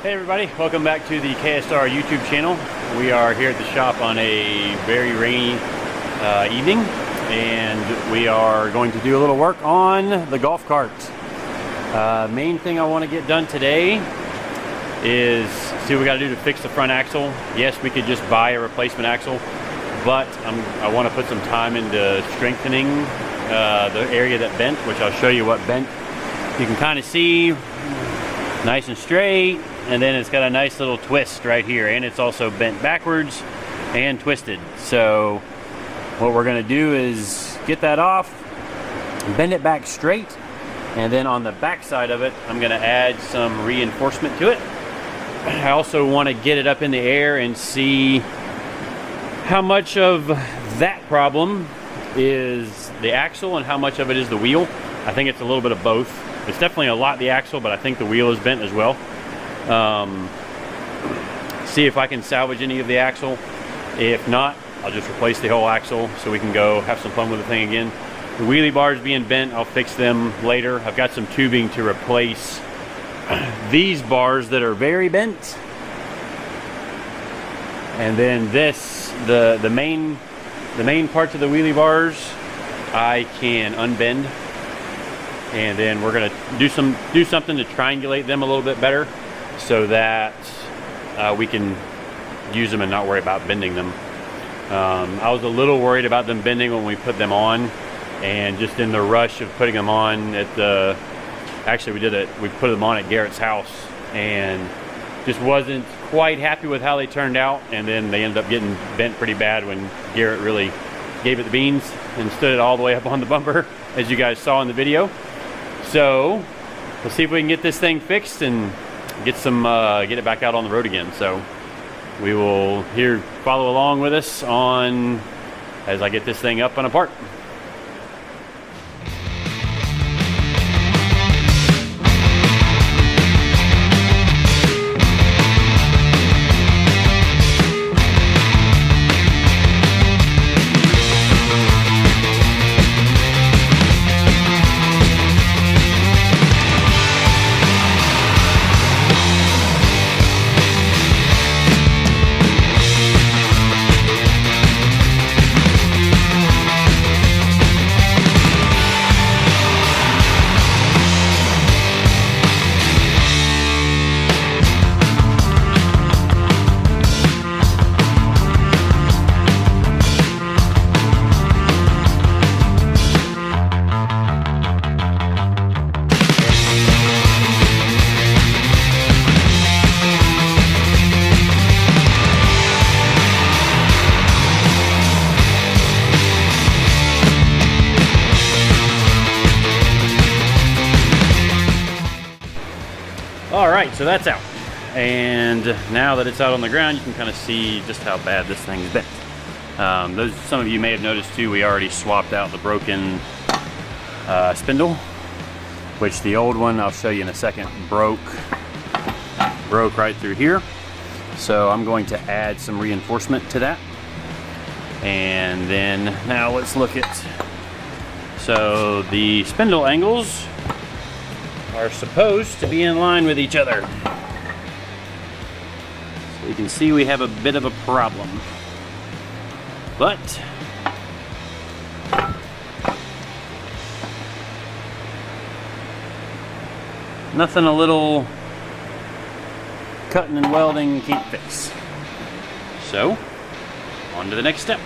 Hey everybody, welcome back to the KSR YouTube channel. We are here at the shop on a very rainy evening, and we are going to do a little work on the golf cart. Main thing I want to get done today is see what we got to do to fix the front axle. Yes, we could just buy a replacement axle, but I want to put some time into strengthening the area that bent, which I'll show you what bent. You can kind of see nice and straight, and then it's got a nice little twist right here, and it's also bent backwards and twisted. So what we're going to do is get that off, bend it back straight, and then on the back side of it I'm going to add some reinforcement to it. I also want to get it up in the air and see how much of that problem is the axle and how much of it is the wheel. I think it's a little bit of both. It's definitely a lot the axle, but I think the wheel is bent as well. See if I can salvage any of the axle. If not, I'll just replace the whole axle so we can go have some fun with the thing again. The wheelie bars being bent, I'll fix them later. I've got some tubing to replace these bars that are very bent. And then this, the main parts of the wheelie bars, I can unbend. And then we're gonna do something to triangulate them a little bit better, so that we can use them and not worry about bending them. I was a little worried about them bending when we put them on, and just in the rush of putting them on at the, actually we put them on at Garrett's house, and just wasn't quite happy with how they turned out, and then they ended up getting bent pretty bad when Garrett really gave it the beans and stood it all the way up on the bumper, as you guys saw in the video. So we'll see if we can get this thing fixed and get it back out on the road again. So we will follow along with us on as I get this thing up and apart. Alright, so that's out, and now that it's out on the ground, you can kind of see just how bad this thing's bent. Some of you may have noticed too, we already swapped out the broken spindle, which the old one, I'll show you in a second, broke right through here. So I'm going to add some reinforcement to that. And then now let's look at, so the spindle angles are supposed to be in line with each other. So you can see we have a bit of a problem. But nothing a little cutting and welding can't fix. So, on to the next step.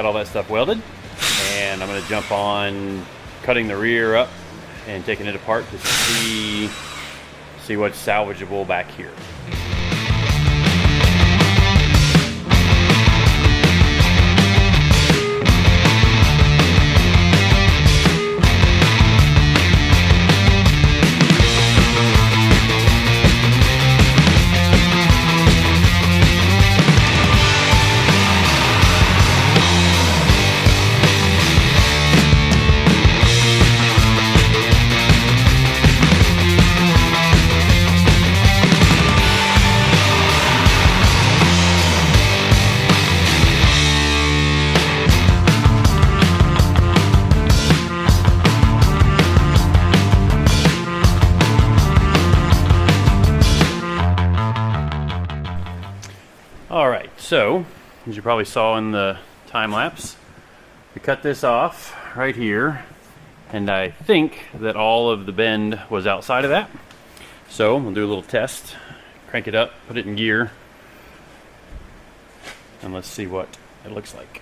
got all that stuff welded, and I'm going to jump on cutting the rear up and taking it apart to see what's salvageable back here. Alright, so as you probably saw in the time lapse, we cut this off right here, and I think that all of the bend was outside of that. So we'll do a little test, crank it up, put it in gear, and let's see what it looks like.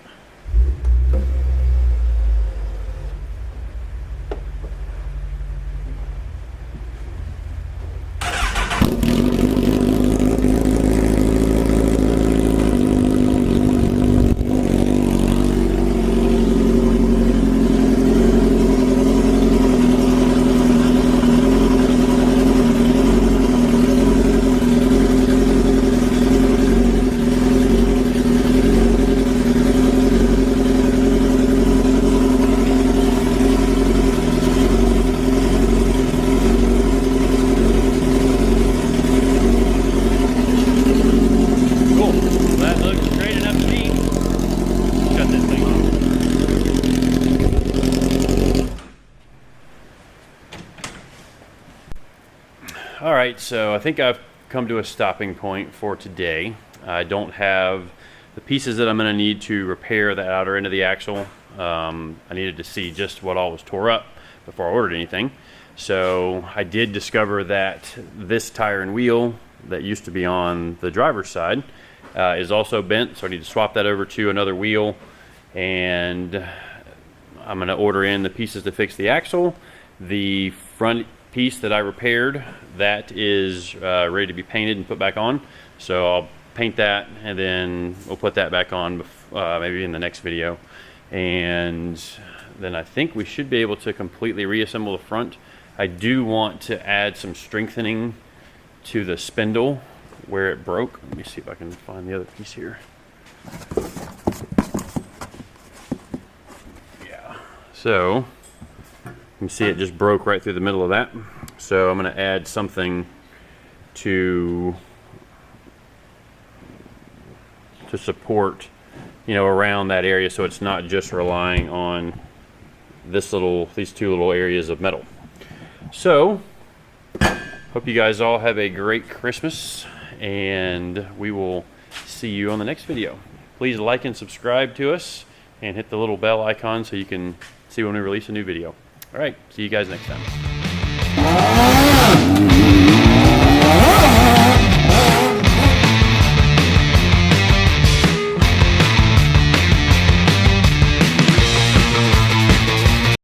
Alright, so I think I've come to a stopping point for today. I don't have the pieces that I'm going to need to repair the outer end of the axle. I needed to see just what all was tore up before I ordered anything. So I did discover that this tire and wheel that used to be on the driver's side is also bent, so I need to swap that over to another wheel, and I'm going to order in the pieces to fix the axle. The front piece that I repaired, that is ready to be painted and put back on, so I'll paint that and then we'll put that back on maybe in the next video, and then I think we should be able to completely reassemble the front. I do want to add some strengthening to the spindle where it broke. Let me see if I can find the other piece here. Yeah, so you can see it just broke right through the middle of that. So I'm going to add something to support, you know, around that area, so it's not just relying on these two little areas of metal. So hope you guys all have a great Christmas, and we will see you on the next video. Please like and subscribe to us and hit the little bell icon so you can see when we release a new video. All right, see you guys next time.